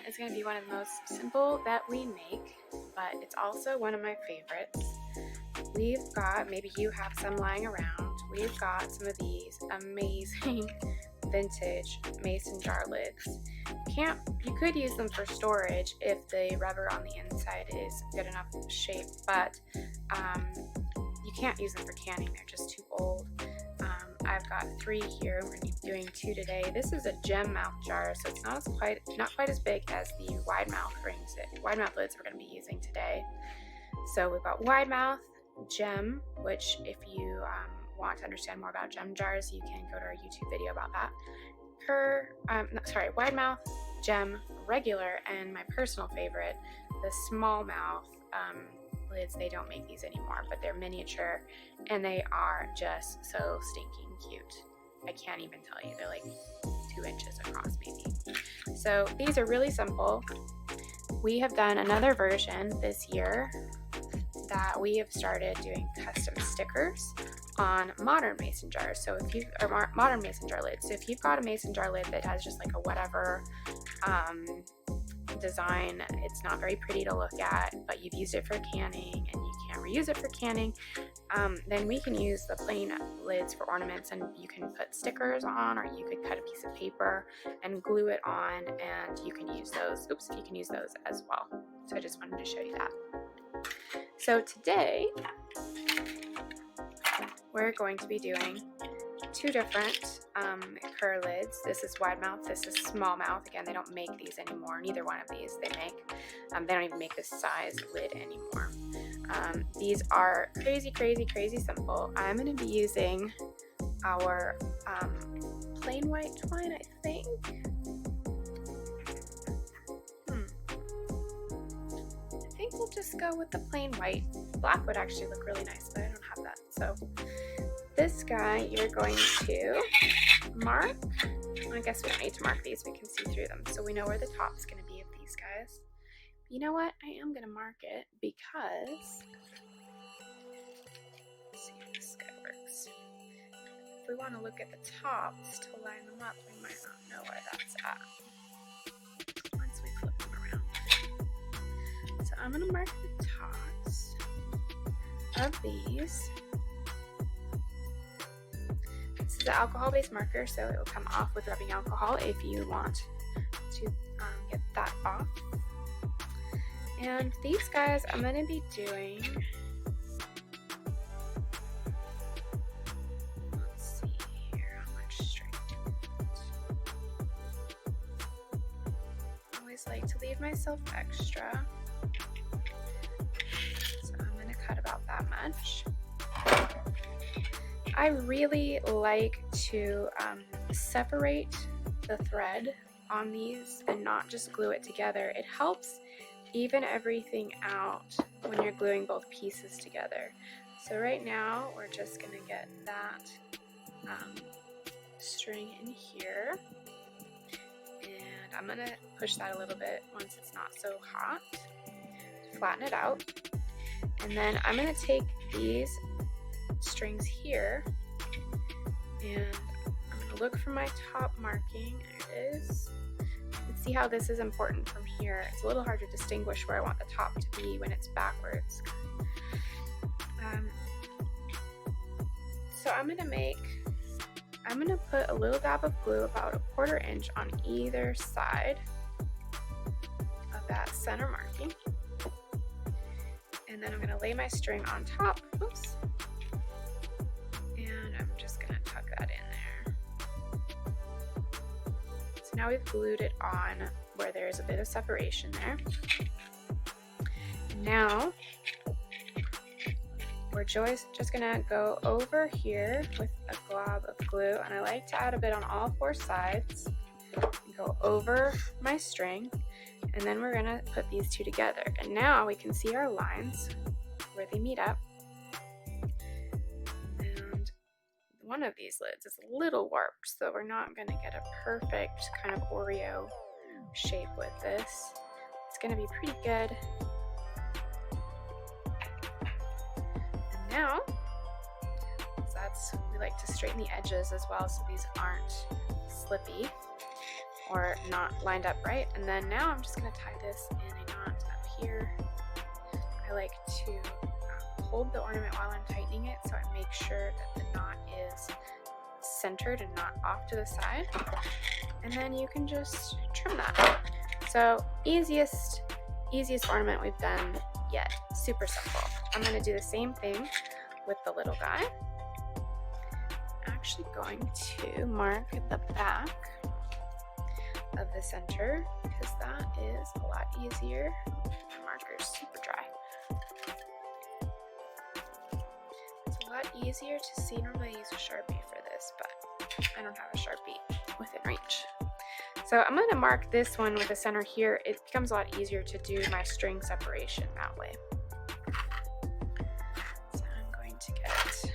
is going to be one of the most simple that we make, but it's also one of my favorites. We've got, maybe you have some lying around, we've got some of these amazing vintage mason jar lids. You could use them for storage if the rubber on the inside is good enough shape, but you can't use them for canning, they're just too old. I've got 3 here. We're going to be doing 2 today. This is a gem mouth jar, so it's not quite as big as the wide mouth lids we're going to be using today. So we've got wide mouth, gem, which if you want to understand more about gem jars, you can go to our YouTube video about that. Wide mouth, gem, regular, and my personal favorite, the small mouth lids. They don't make these anymore, but they're miniature and they are just so stinking cute. I can't even tell you, they're like 2 inches across maybe. So these are really simple. We have done another version this year that we have started doing custom stickers on modern mason jars. So if you are modern mason jar lids, so if you've got a mason jar lid that has just like a whatever design, it's not very pretty to look at, but you've used it for canning and you can't reuse it for canning, then we can use the plain lids for ornaments, and you can put stickers on, or you could cut a piece of paper and glue it on, and you can use those. You can use those as well. So I just wanted to show you that. So today we're going to be doing 2 different cur lids. This is wide mouth, this is small mouth. Again, they don't make these anymore, neither one of these they make. They don't even make this size lid anymore. These are crazy simple. I'm going to be using our plain white twine, I think. I think we'll just go with the plain white. Black would actually look really nice, but I don't have that. So this guy you're going to mark. I guess we don't need to mark these, we can see through them, so we know where the top's going to be of these guys. You know what? I am going to mark it because, let's see if this guy works. If we want to look at the tops to line them up, we might not know where that's at once we flip them around. So I'm going to mark the tops of these. This is an alcohol-based marker, so it will come off with rubbing alcohol if you want to get that off. And these guys I'm going to be doing, let's see here, how much string do we put? I always like to leave myself extra, so I'm going to cut about that much. I really like to separate the thread on these and not just glue it together. It helps even everything out when you're gluing both pieces together. So right now we're just going to get that string in here, and I'm going to push that a little bit once it's not so hot, flatten it out, and then I'm going to take these strings here and I'm going to look for my top marking. There it is. You can see how this is important from here. It's a little hard to distinguish where I want the top to be when it's backwards. So I'm going to put a little dab of glue, about a 1/4 inch on either side of that center marking, and then I'm going to lay my string on top. Oops. And I'm just going to tuck that in there. So now we've glued it on where there's a bit of separation there. And now we're just going to go over here with a glob of glue, and I like to add a bit on all 4 sides and go over my string, and then we're going to put these 2 together. And now we can see our lines where they meet up. And one of these lids is a little warped, so we're not going to get a perfect kind of Oreo shape with this. It's going to be pretty good. And now, we like to straighten the edges as well so these aren't slippy. or not lined up right. And then now I'm just going to tie this in a knot up here. I like to hold the ornament while I'm tightening it, so I make sure that the knot is centered and not off to the side. And then you can just trim that. So easiest ornament we've done yet. Super simple. I'm going to do the same thing with the little guy. I'm actually going to mark the back of the center because that is a lot easier. My marker's super dry. It's a lot easier to see. Normally I use a Sharpie for this, but I don't have a Sharpie within reach. So I'm going to mark this one with the center here. It becomes a lot easier to do my string separation that way. So I'm going to get,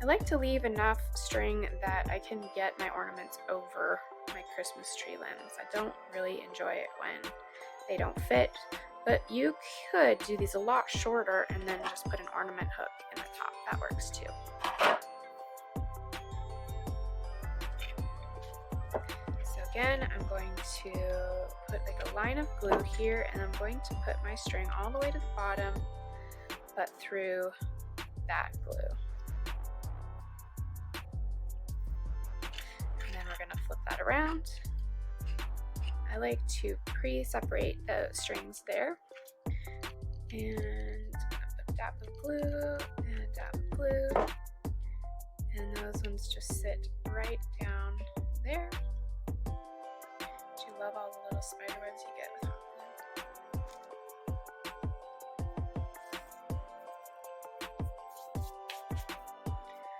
I like to leave enough string that I can get my ornaments over my Christmas tree limbs. I don't really enjoy it when they don't fit, but you could do these a lot shorter and then just put an ornament hook in the top. That works too. Again, I'm going to put like a line of glue here, and I'm going to put my string all the way to the bottom, but through that glue. And then we're going to flip that around. I like to pre-separate the strings there. And put a dab of glue and a dab of glue. And those ones just sit right down there. Love all the little spider webs you get with hot glue.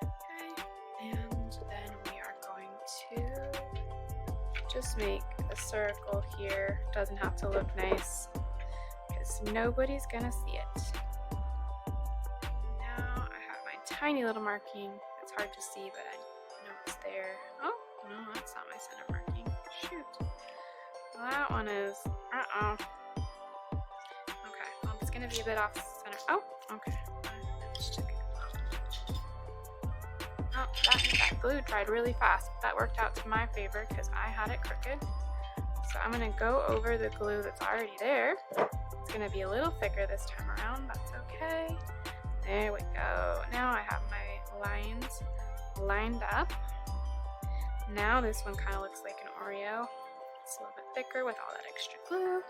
Okay, and then we are going to just make a circle here. Doesn't have to look nice because nobody's gonna see it. Now I have my tiny little marking. It's hard to see, but I know it's there. Oh, no, that's not my center marking. Shoot. Well, that one is, okay, well, it's gonna be a bit off center. Oh, okay, let's check it. Oh, that glue dried really fast. That worked out to my favor because I had it crooked. So I'm gonna go over the glue that's already there. It's gonna be a little thicker this time around. That's okay. There we go. Now I have my lines lined up. Now this one kind of looks like an Oreo. It's a little bit thicker with all that extra glue.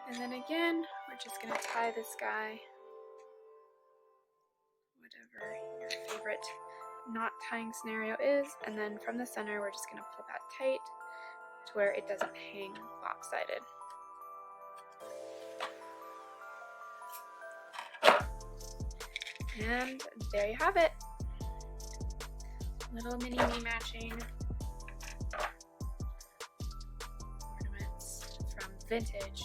And then again, we're just going to tie this guy, whatever your favorite knot tying scenario is, and then from the center we're just going to pull that tight to where it doesn't hang lopsided. And there you have it. Little mini me matching ornaments from vintage